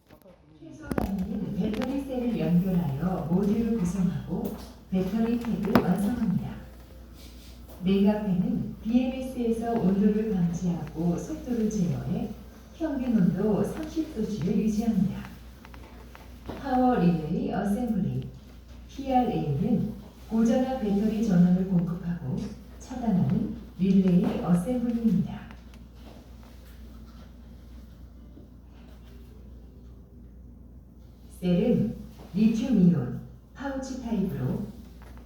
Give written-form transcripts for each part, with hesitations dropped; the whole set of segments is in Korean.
최소 단위는 배터리 셀을 연결하여 모듈을 구성하고 배터리 팩을 완성합니다. 냉각팬은 BMS에서 온도를 감지하고 속도를 제어해 평균 온도 30도씨를 유지합니다. 파워 릴레이 어셈블리 PRA는 고전압 배터리 전원을 공급하고 차단하는 릴레이 어셈블리입니다. 셀은 리튬이온 파우치 타입으로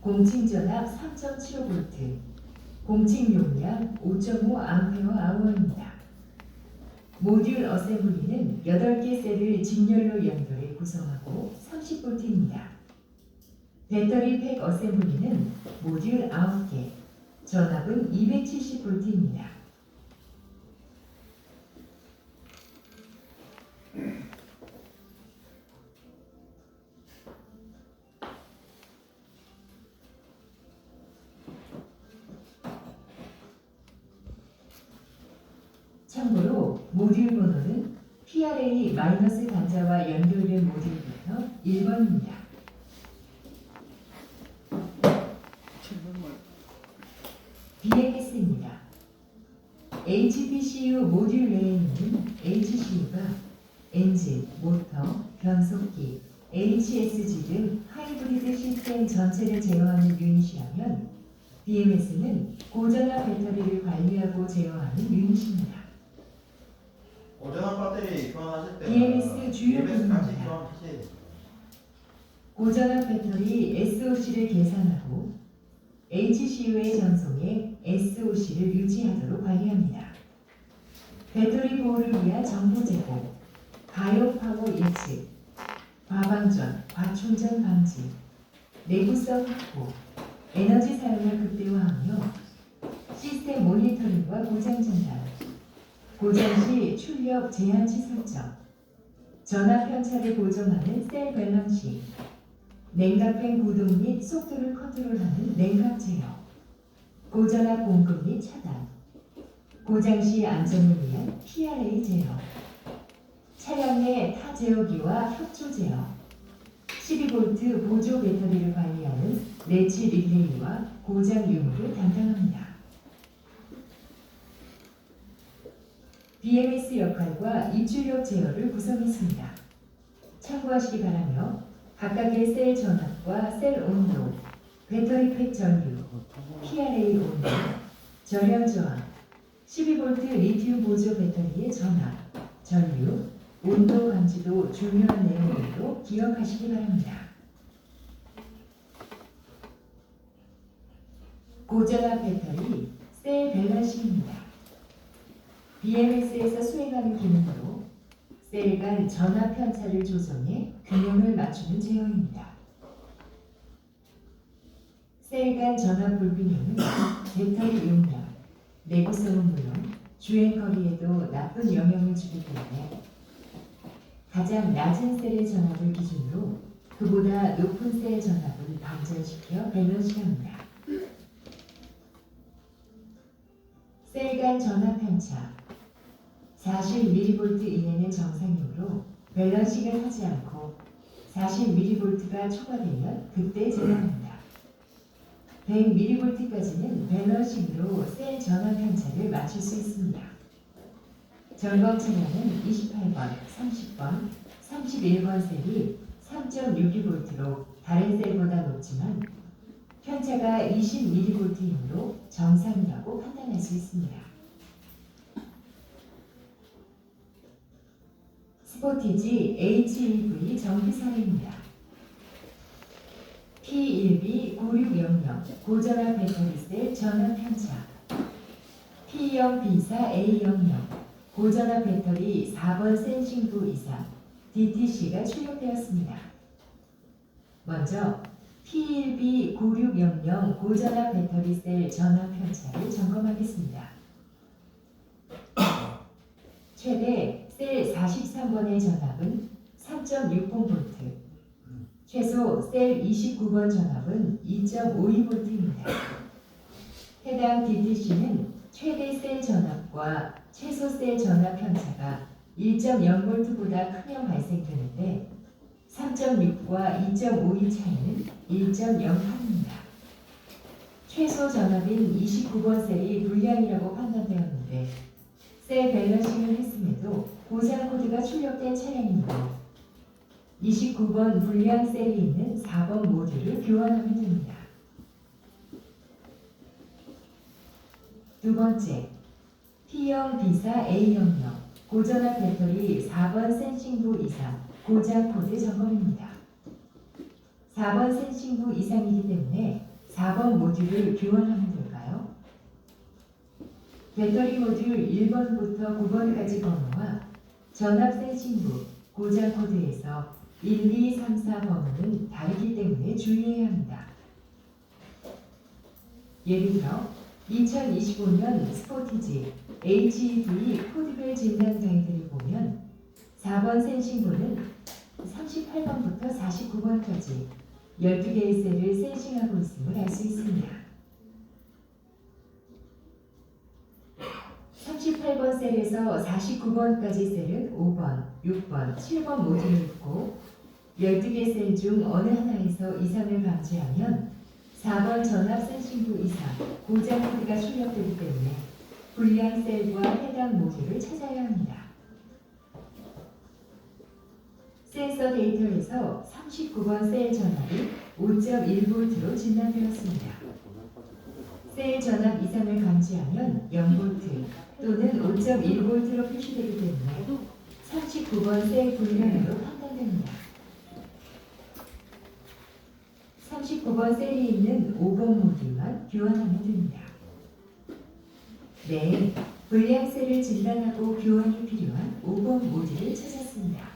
공칭 전압 3.75V, 공칭 용량 5.5Ah. 모듈 어셈블리는 8개 셀을 직렬로 연결해 구성하고 30V입니다. 배터리 팩 어셈블리는 모듈 9개, 전압은 270V입니다. 참고로 모듈 번호는 PRA- 단자와 연결된 모듈부터 1번입니다. BMS입니다. HPCU 모듈 내에 있는 HCU가 엔진, 모터, 변속기, HSG 등 하이브리드 시스템 전체를 제어하는 유닛이라면 BMS는 고전압 배터리를 관리하고 제어하는 유닛입니다. 고전압 배터리 교환하실 때 BMS 주요 BMS 같이 기능입니다. 교환하셔야 돼요. 고전압 배터리 SOC를 계산하고 HCU에 전송해 SOC를 유지하도록 관리합니다. 배터리 보호를 위한 정보 제공, 가용 파워 예측, 과방전, 과충전 방지, 내구성 확보, 에너지 사용을 극대화하며 시스템 모니터링과 고장 진단, 고장 시 출력 제한치 설정, 전압 편차를 보정하는 셀 밸런싱, 냉각팬 구동 및 속도를 컨트롤하는 냉각 제어, 고전압 공급 및 차단, 고장 시 안전을 위한 PRA 제어, 차량 내 타 제어기와 협조 제어, 12V 보조 배터리를 관리하는 내치 릴레이와 고장 유무를 담당합니다. BMS 역할과 입출력 제어를 구성했습니다. 참고하시기 바라며 각각의 셀 전압과 셀 온도, 배터리 팩 전류, PRA 온도, 저렴 저항, 12V 리튬 보조 배터리의 전압, 전류, 온도 감지도 중요한 내용으로 기억하시기 바랍니다. 고전압 배터리 셀 밸런싱입니다. BMS에서 수행하는 기능으로 셀 간 전압 편차를 조정해 균형을 맞추는 제어입니다. 셀 간 전압 불균형은 배터리 용량, 내구성은 물론 주행 거리에도 나쁜 영향을 주기 때문에 가장 낮은 셀의 전압을 기준으로 그보다 높은 셀 전압을 방전시켜 밸런싱합니다. 셀 간 전압 편차 40mV 이내는 정상이므로 밸런싱을 하지 않고 40mV가 초과되면 그때 제한합니다. 100mV까지는 밸런싱으로 셀 전압 편차를 맞출 수 있습니다. 점검 차량은 28번, 30번, 31번 셀이 3.62V로 다른 셀보다 높지만 편차가 20mV이므로 정상이라고 판단할 수 있습니다. 스포티지 HEV 정비 사례입니다. P1B9600 고전압 배터리 셀 전압 편차, P0B4A00 고전압 배터리 4번 센싱부 이상 DTC가 출력되었습니다. 먼저 P1B9600 고전압 배터리 셀 전압 편차를 점검하겠습니다. 최대 셀 43번의 전압은 3.60V, 최소 셀 29번 전압은 2.52V입니다. 해당 DTC는 최대 셀 전압과 최소 셀 전압 편차가 1.0V보다 크면 발생되는데 3.6과 2.52 차이는 1.08입니다. 최소 전압인 29번 셀이 불량이라고 판단되었는데 셀 밸런싱을 했음에도 고장 코드가 출력된 차량이므로 29번 불량 셀이 있는 4번 모듈을 교환하면 됩니다. 두 번째, P형 B사 A형용 고전압 배터리 4번 센싱부 이상 고장 코드 점검입니다. 4번 센싱부 이상이기 때문에 4번 모듈을 교환하면 될까요? 배터리 모듈 1번부터 9번까지 번호와 전압 센싱부 고장 코드에서 1, 2, 3, 4 번호는 다르기 때문에 주의해야 합니다. 예를 들어 2025년 스포티지 HEV 코드별 진단 가이드를 보면 4번 센싱부는 38번부터 49번까지 12개의 셀을 센싱하고 있음을 알 수 있습니다. 38번 셀에서 49번까지 셀은 5번, 6번, 7번 모듈을 있고 12개 셀 중 어느 하나에서 이상을 감지하면 4번 전압 센싱부 이상 고장 코드가 출력되기 때문에 불량 셀과 해당 모듈을 찾아야 합니다. 센서 데이터에서 39번 셀 전압이 5.1V로 진단되었습니다. 셀 전압 이상을 감지하면 0V 또는 5.1V로 표시되기 때문에 39번 셀 불량으로 판단됩니다. 39번 셀이 있는 5번 모듈만 교환하면 됩니다. 네, 불량 셀을 진단하고 교환이 필요한 5번 모듈을 찾았습니다.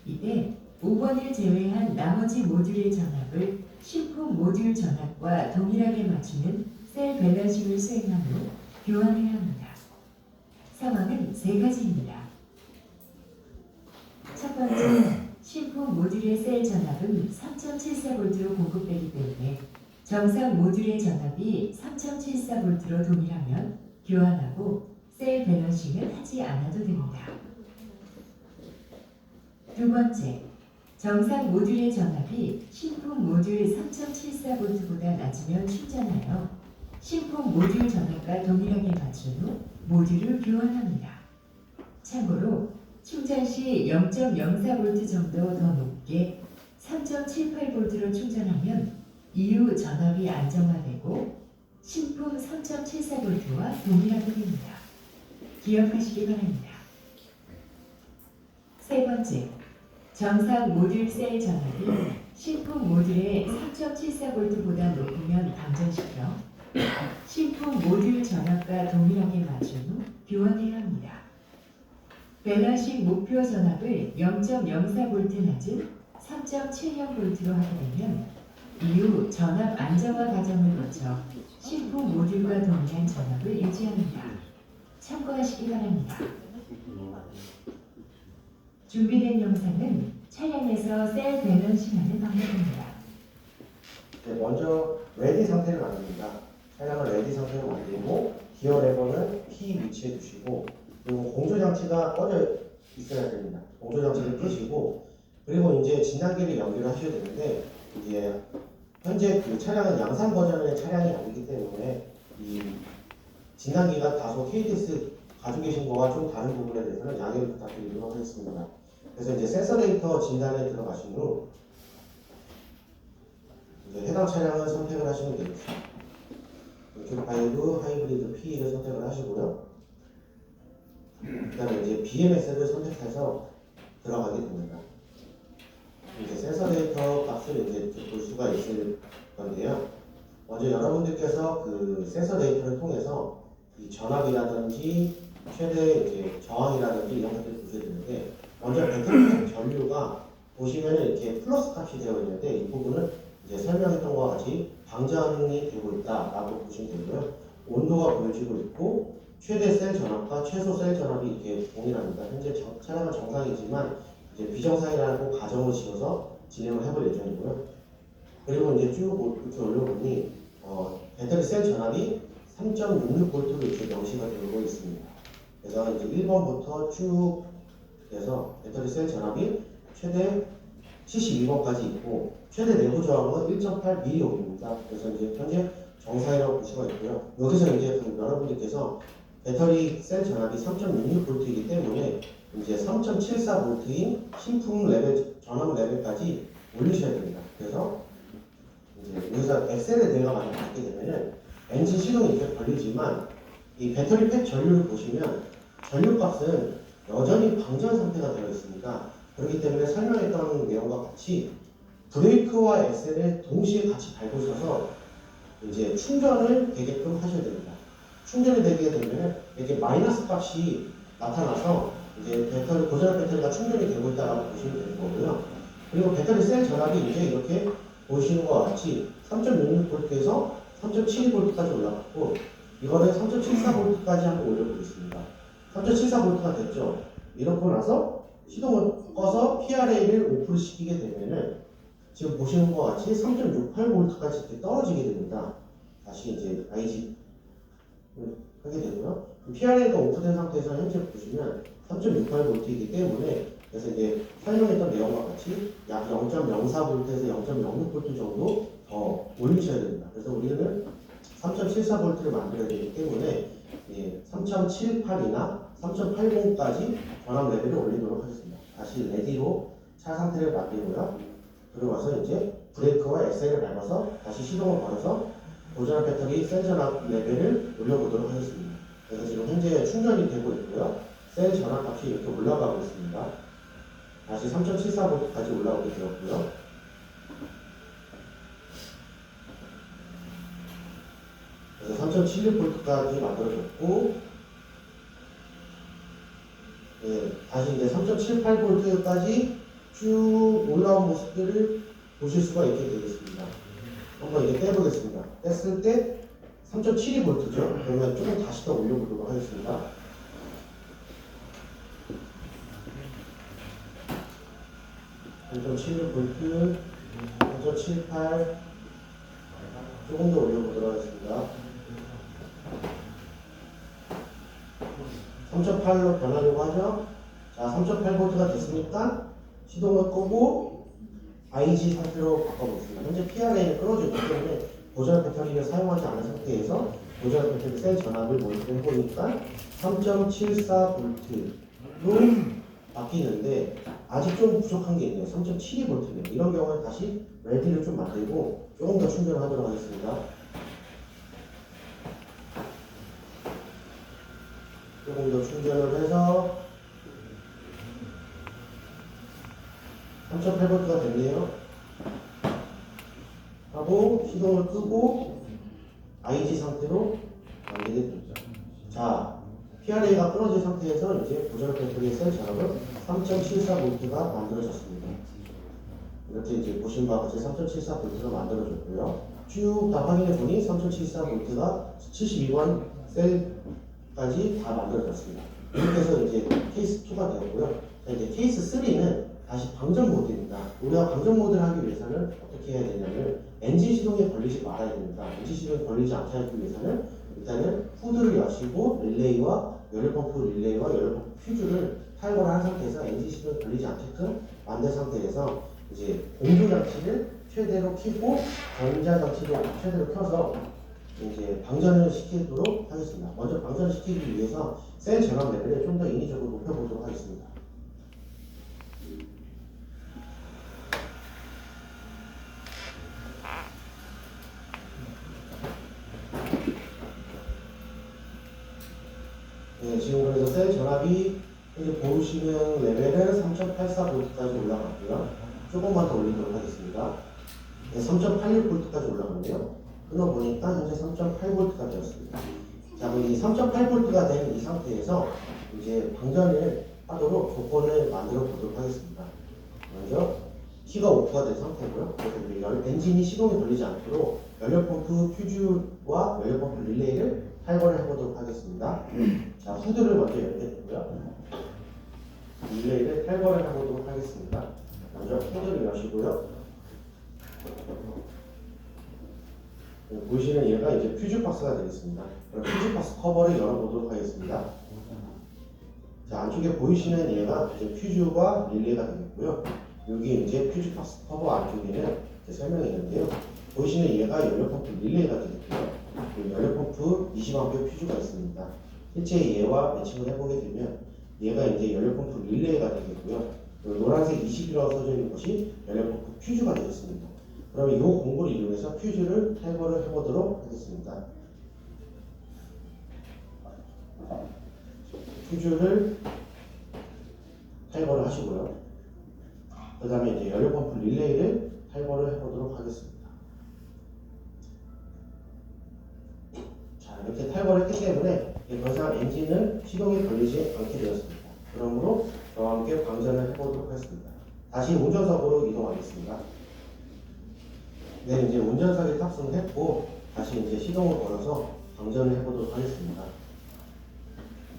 이때 5번을 제외한 나머지 모듈의 전압을 신품 모듈 전압과 동일하게 맞추는 셀 밸런싱을 수행한 후 교환해야 합니다. 상황은 세 가지입니다. 첫 번째, 신품 모듈의 셀 전압은 3.74V로 공급되기 때문에 정상 모듈의 전압이 3.74V로 동일하면 교환하고 셀 밸런싱은 하지 않아도 됩니다. 두 번째, 정상 모듈의 전압이 신품 모듈 3.74V보다 낮으면 충전하여 신품 모듈 전압과 동일하게 맞춘 후 모듈을 교환합니다. 참고로 충전 시 0.04V 정도 더 높게 3.78V로 충전하면 이후 전압이 안정화되고 신품 3.74V와 동일하게 됩니다. 기억하시기 바랍니다. 세 번째, 정상 모듈 셀 전압이 신품 모듈의 3.74V보다 높으면 방전시켜 신품 모듈 전압과 동일하게 맞춘 후 교환해야 합니다. 밸런싱 목표 전압을 0.04V 낮은 3.70V로 하게 되면 이후 전압 안정화 과정을 거쳐 신품 모듈과 동일한 전압을 유지합니다. 참고하시기 바랍니다. 준비된 영상은 차량에서 셀 밸런싱하는 방법입니다. 네, 먼저 레디 상태를 만듭니다. 차량을 레디 상태로 만들고 기어 레버는 P 위치해 두시고 그리고 공조장치가 꺼져 있어야 됩니다. 공조장치를 끄시고 그리고 이제 진단기를 연결을 하셔야 되는데 이제 현재 그 차량은 양산 버전의 차량이 아니기 때문에 이 진단기가 다소 KTX 가지고 계신 거와 좀 다른 부분에 대해서는 양해를 부탁드리도록 하겠습니다. 그래서 이제 센서 데이터 진단에 들어가신 후 이제 해당 차량을 선택을 하시면 되겠습니다. q5 하이브리드 P를 선택을 하시고요. 그 다음에 이제 BMS를 선택해서 들어가게 됩니다. 이제 센서 데이터 값을 이제 볼 수가 있을 건데요. 먼저 여러분들께서 그 센서 데이터를 통해서 이 전압이라든지 최대 이제 저항이라든지 이런 것들을 보셔야 되는데 먼저 배터리 전류가 보시면 이렇게 플러스 값이 되어 있는데 이 부분은 이제 설명했던 것과 같이 방전이 되고 있다라고 보시면 되고요. 온도가 보여지고 있고 최대 셀 전압과 최소 셀 전압이 이렇게 동일합니다. 현재 차량은 정상이지만 이제 비정상이라고 가정을 지어서 진행을 해볼 예정이고요. 그리고 이제 쭉 이렇게 올려보니 배터리 셀 전압이 3.66V로 이렇게 명시가 되고 있습니다. 그래서 이제 1번부터 쭉 그래서 배터리 셀 전압이 최대 72번까지 있고 최대 내부 저항은 1.8mAh입니다. 그래서 이제 현재 정상이라고 볼 수가 있고요. 여기서 이제 여러분들께서 배터리 셀 전압이 3.66V이기 때문에 이제 3.74V인 신품 레벨 전압 레벨까지 올리셔야 됩니다. 그래서 이제 여기서 엑셀에 내가 많이 받게 되면은 엔진 시동이 이렇게 걸리지만 이 배터리 팩 전류를 보시면 전류 값은 여전히 방전 상태가 되어 있습니다. 그렇기 때문에 설명했던 내용과 같이 브레이크와 엑셀을 동시에 같이 밟으셔서 이제 충전을 되게끔 하셔야 됩니다. 충전이 되게 되면 이렇게 마이너스 값이 나타나서 이제 배터리 고전압 배터리가 충전이 되고 있다라고 보시면 되는 거고요. 그리고 배터리 셀 전압이 이제 이렇게 보시는 것과 같이 3.66V에서 3.72V까지 올라갔고 이거는 3.74V까지 한번 올려보겠습니다. 3.74V가 됐죠. 이렇고 나서 시동을 꺼서 PRA를 오프를 시키게 되면은 지금 보시는 것과 같이 3.68V까지 이렇게 떨어지게 됩니다. 다시 이제 IG 하게 되고요. PRA가 오프된 상태에서 현재 보시면 3.68V이기 때문에 그래서 이제 설명했던 내용과 같이 약 0.04V에서 0.06V 정도 더 올리셔야 됩니다. 그래서 우리는 3.74V를 만들어야 되기 때문에 3.78이나 3.80까지 전압 레벨을 올리도록 하겠습니다. 다시 레디로 차 상태를 만들고요. 그리고 와서 이제 브레이크와 엑셀을 밟아서 다시 시동을 걸어서 고전압 배터리 셀 전압 레벨을 올려보도록 하겠습니다. 그래서 지금 현재 충전이 되고 있고요. 셀 전압 값이 이렇게 올라가고 있습니다. 다시 3.74V까지 올라오게 되었고요. 그래서 3.76V까지 만들어졌고, 다시 이제 3.78V까지 쭉 올라온 모습들을 보실 수가 있게 되겠습니다. 한번 이렇게 떼보겠습니다. 뗐을 때 3.72V죠. 그러면 조금 다시 더 올려보도록 하겠습니다. 3.76V, 3.78 조금 더 올려보도록 하겠습니다. 3.8로 변하려고 하죠. 자, 3.8V가 됐으니까 시동을 끄고 IG 상태로 바꿔보겠습니다. 현재 PRA는 끊어져 있기 때문에 고전압 배터리를 사용하지 않은 상태에서 고전압 배터리 셀 전압을 모니터링 해보니까 3.74V로 바뀌는데 아직 좀 부족한 게 있네요. 3.72V네요. 이런 경우에 다시 레디를 좀 만들고 조금 더 충전을 하도록 하겠습니다. 조금 더 충전을 해서 3.8V가 됐네요. 하고 시동을 끄고 IG 상태로 만들게 됩니다. 자, PRA가 끊어진 상태에서 이제 고전압 배터리의 셀 전압은 3.74V가 만들어졌습니다. 이렇게 이제 보신 바와 같이 3.74V가 만들어졌고요. 쭉 다 확인해 보니 3.74V가 72번 셀까지 다 만들어졌습니다. 이렇게 해서 이제 케이스 2가 되었고요. 자, 이제 케이스 3는 다시 방전 모드입니다. 우리가 방전 모드를 하기 위해서는 어떻게 해야 되냐면 엔진 시동에 걸리지 말아야 됩니다. 엔진 시동에 걸리지 않게 하기 위해서는 일단은 후드를 여시고 릴레이와 연료펌프 릴레이와 연료펌프 퓨즈를 탈거를 한 상태에서 엔진 시동에 걸리지 않게끔 만든 상태에서 이제 공조 장치를 최대로 켜고 전자 장치도 최대로 켜서 이제 방전을 시키도록 하겠습니다. 먼저 방전을 시키기 위해서 셀 전압 레벨을 좀 더 인위적으로 높여보도록 하겠습니다. 지금 그래서 셀 전압이 이제 보시는 레벨은 3.84V까지 올라갔고요. 조금만 더 올리도록 하겠습니다. 3.86V까지 올라갔네요. 끊어보니까 현재 3.8V가 되었습니다. 자, 그럼 이 3.8V가 된 이 상태에서 이제 방전을 하도록 조건을 만들어 보도록 하겠습니다. 먼저 키가 오프가 된 상태고요. 그래서 엔진이 시동이 걸리지 않도록 연료펌프 퓨즈와 연료펌프 릴레이를 탈거를 해보도록 하겠습니다. 자, 후드를 먼저 열게 되고요. 릴레이를 탈거를 해보도록 하겠습니다. 먼저 후드를 여시고요. 보시면 얘가 이제 퓨즈 박스가 되겠습니다. 그럼 퓨즈 박스 커버를 열어보도록 하겠습니다. 자, 안쪽에 보이시는 얘가 이제 퓨즈와 릴레이가 되겠고요. 여기 이제 퓨즈 커버 안쪽에는 이제 설명이 있는데요. 보이시는 얘가 연료 펌프 릴레이가 되겠고요. 연료 펌프 20A 퓨즈가 있습니다. 실제 얘와 매칭을 해보게 되면 얘가 이제 연료 펌프 릴레이가 되겠고요. 노란색 20이라고 써져 있는 것이 연료 펌프 퓨즈가 되겠습니다. 그러면 이 공구를 이용해서 퓨즈를 탈거를 해보도록 하겠습니다. 퓨즈를 탈거를 하시고요. 그 다음에 이제 연료 펌프 릴레이를 탈거를 해보도록 하겠습니다. 자, 이렇게 탈거를 했기 때문에 더 이상 엔진은 시동이 걸리지 않게 되었습니다. 그러므로 저와 함께 방전을 해보도록 하겠습니다. 다시 운전석으로 이동하겠습니다. 네, 이제 운전석에 탑승을 했고 다시 이제 시동을 걸어서 방전을 해보도록 하겠습니다.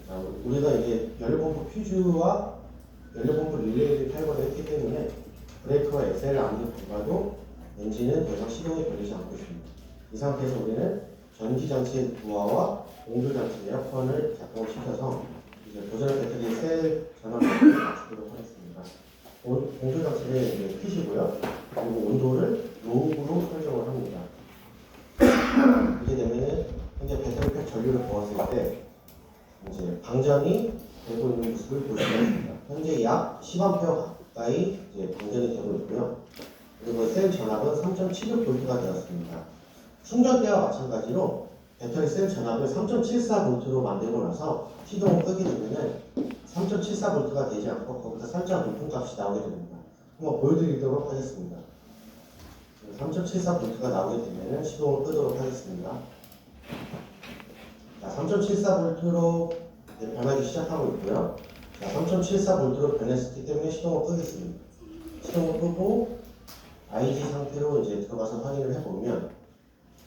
자, 우리가 이제 연료펌프 퓨즈와 연료펌프 릴레이를 탈거를 했기 때문에 브레이크와 엑셀을 아무리 밟아도 엔진은 더 이상 시동이 걸리지 않고 있습니다. 이 상태에서 우리는 전기장치의 부하와 공조장치 에어컨을 작동을 시켜서 이제 보존 배터리 셀 전압을 맞추도록 하겠습니다. 공조장치를 이제 켜시고요. 그리고 온도를 로우로 설정을 합니다. 이렇게 되면은 현재 배터리팩 전류를 부었을 때 이제 방전이 되고 있는 모습을 볼 수가 있습니다. 현재 약 10A 가까이 이제 방전이 되고 있고요. 그리고 셀 전압은 3.76V가 되었습니다. 충전대와 마찬가지로 배터리 셀 전압을 3.74V로 만들고 나서 시동을 끄게 되면은 3.74V가 되지 않고 거기서 살짝 높은 값이 나오게 됩니다. 한번 보여드리도록 하겠습니다. 3.74V가 나오게 되면은 시동을 끄도록 하겠습니다. 자, 3.74V로 변하기 시작하고 있고요. 자, 3.74V로 변했기 때문에 시동을 끄겠습니다. 시동을 끄고 IG 상태로 이제 들어가서 확인을 해보면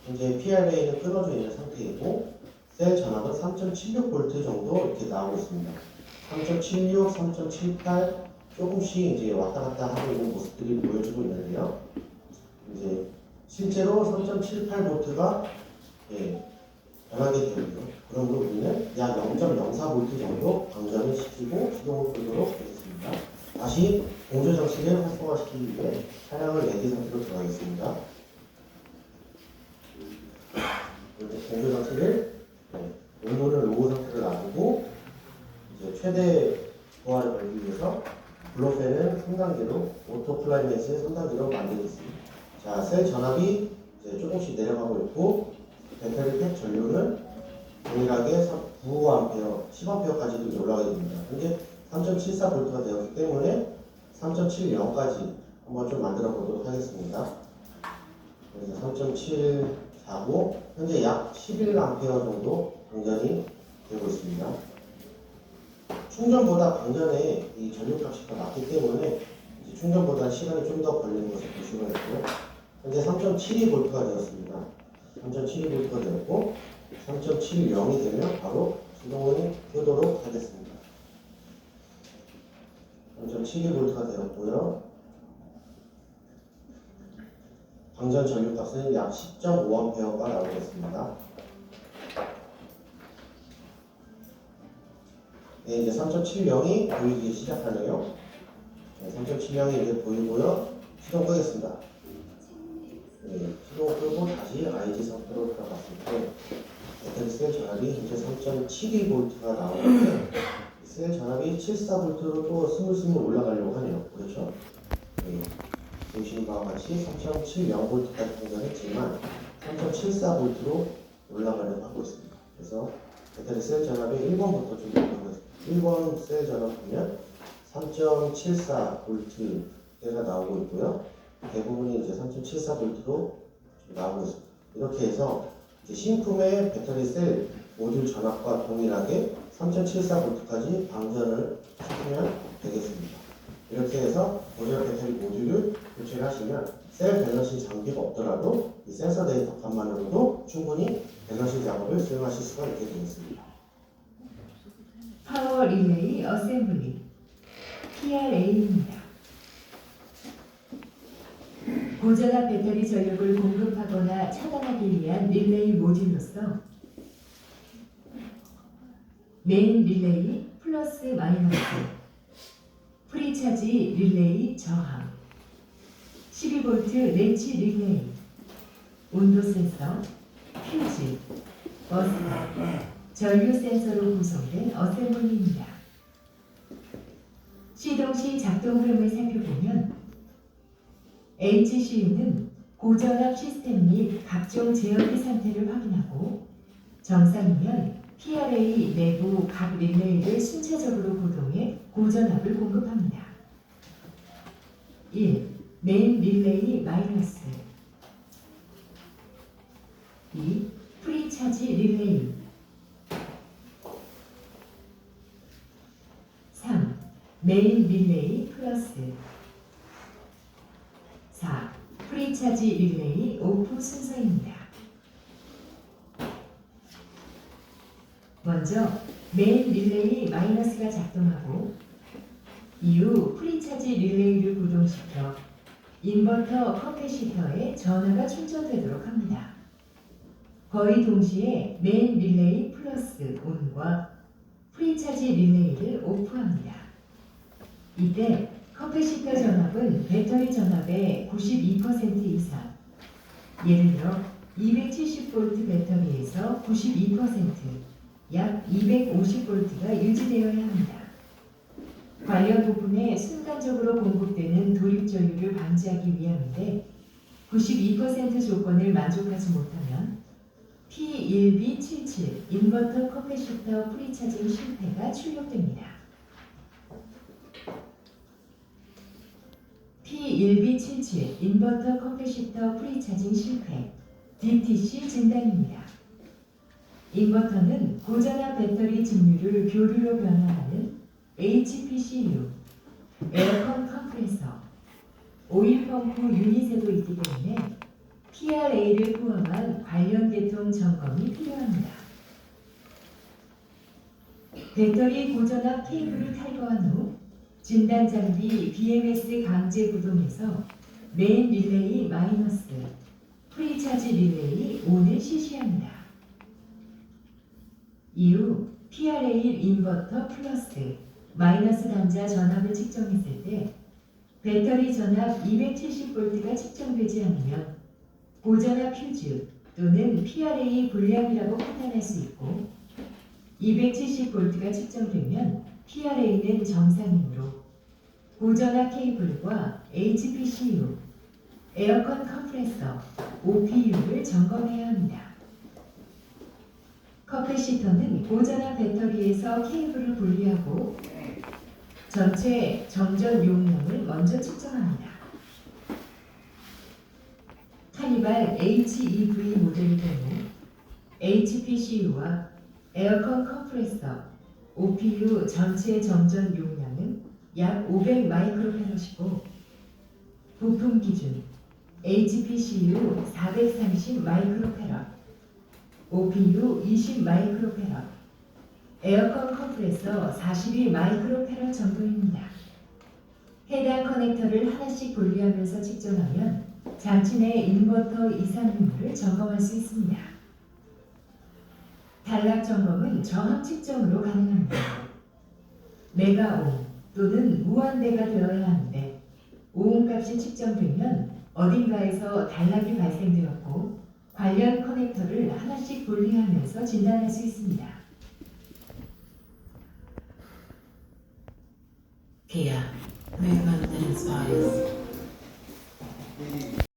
현재 PRA는 끊어져 있는 상태이고 셀 전압은 3.76V 정도 이렇게 나오고 있습니다. 3.76, 3.78 조금씩 이제 왔다 갔다 하고 있는 모습들이 보여주고 있는데요. 이제 실제로 3.78V가 변하게 되고요. 그러므로 우리는 약 0.04V 정도 방전을 시키고 시동을 끄도록 하겠습니다. 다시 공조 장치를 활성화시키기 위해 차량을 레디 상태로 들어가겠습니다. 공조 장치를 온도를 로우 상태로 놔두고 이제 최대 부하를 걸기 위해서 블로팬은 3단계로 오토 클라이맥스의 3단계로 만들겠습니다. 자, 셀 전압이 이제 조금씩 내려가고 있고 배터리 팩 전류는 동일하게 9A, 10A까지도 올라가게 됩니다. 현재 3.74V가 되었기 때문에 3.70까지 한번 좀 만들어 보도록 하겠습니다. 그래서 3.749 현재 약 11A 정도 방전이 되고 있습니다. 충전보다 방전에 이 전류값이 더 낮기 때문에 이제 충전보다 시간이 좀 더 걸리는 것을 볼 수가 있고요. 현재 3.72V가 되었습니다. 3.72V가 되었고 3.70이 되면 바로 시동을 끄도록 하겠습니다. 3.72V가 되었고요. 방전 전류값은 약 10.5A가 나오겠습니다. 네, 이제 3.70이 보이기 시작하네요. 네, 3.70이 이제 보이고요. 시동 끄겠습니다. 네, 시동 끄고 다시 IG 상태로 들어갔을 때 배터리 셀 전압이 현재 3.72V가 나오는데 셀 전압이 74V로 또 스물스물 올라가려고 하네요. 그렇죠? 네, 보시는 바와 같이 3.70V까지 충전했지만 3.74V로 올라가려고 하고 있습니다. 그래서 배터리 셀 전압이 1번부터 좀 올라가겠습니다. 1번 셀 전압 보면 3.74V가 나오고 있고요. 대부분이 이제 3.74V로 나오고 있습니다. 이렇게 해서 이제 신품의 배터리 셀 모듈 전압과 동일하게 3.74V까지 방전을 시키면 되겠습니다. 이렇게 해서 보존 배터리 모듈을 교체를 하시면 셀 밸런싱 장비가 없더라도 이 센서 데이터 값만으로도 충분히 밸런싱 작업을 수행하실 수가 있게 되겠습니다. 파워 릴레이 어셈블리 PRA입니다. 고전압 배터리 전력을 공급하거나 차단하기 위한 릴레이 모듈로서 메인 릴레이, 플러스 마이너스 프리차지 릴레이 저항 12V 렌치 릴레이 온도 센서 퓨즈 버스 전류 센서로 구성된 어셈블리입니다. 시동 시 작동 흐름을 살펴보면 HCU는 고전압 시스템 및 각종 제어기 상태를 확인하고 정상이면 PRA 내부 각 릴레이를 순차적으로 고동해 고전압을 공급합니다. 1. 메인 릴레이 마이너스 2. 프리차지 릴레이 3. 메인 릴레이 플러스 4. 프리차지 릴레이 오프 순서입니다. 먼저 메인 릴레이 마이너스가 작동하고 이후 프리차지 릴레이를 구동시켜 인버터 커패시터에 전화가 충전되도록 합니다. 거의 동시에 메인 릴레이 플러스 온과 프리차지 릴레이를 오프합니다. 이때 커패시터 전압은 배터리 전압의 92% 이상, 예를 들어 270V 배터리에서 92%, 약 250V가 유지되어야 합니다. 관련 부품에 순간적으로 공급되는 도립전류를 방지하기 위함인데 92% 조건을 만족하지 못하면 P1B77 인버터 커패시터 프리차징 실패가 출력됩니다. P1B77 인버터 커패시터 프리차징 실패 DTC 진단입니다. 인버터는 고전압 배터리 직류를 교류로 변화하는 HPCU, 에어컨 컴프레서, 오일 펌프 유닛에도 있기 때문에 PRA를 포함한 관련 계통 점검이 필요합니다. 배터리 고전압 케이블을 탈거한 후 진단 장비 BMS 강제 구동에서 메인 릴레이 마이너스, 프리차지 릴레이 온을 실시합니다. 이후 PRA 인버터 플러스, 마이너스 단자 전압을 측정했을 때 배터리 전압 270V가 측정되지 않으면 고전압 퓨즈 또는 PRA 불량이라고 판단할 수 있고 270V가 측정되면 PRA는 정상이므로 고전압 케이블과 HPCU, 에어컨 컴프레서, OPU를 점검해야 합니다. 커패시터는 고전압 배터리에서 케이블을 분리하고 전체 정전 용량을 먼저 측정합니다. 카니발 HEV 모델의 경우 HPCU와 에어컨 컴프레서, OPU 전체 정전 용량은 약 500 마이크로페럿이고 부품 기준 HPCU 430 마이크로페럿, OPU 20 마이크로페럿, 에어컨 컴프레서 42 마이크로페럿 정도입니다. 해당 커넥터를 하나씩 분리하면서 측정하면 장치 내 인버터 이상 유무를 점검할 수 있습니다. 단락 점검은 저항 측정으로 가능합니다. 메가옴 또는 무한대가 되어야 하는데 오음값이 측정되면 어딘가에서 단락이 발생되었고 관련 커넥터를 하나씩 분리하면서 진단할 수 있습니다. Kia, movement that inspires.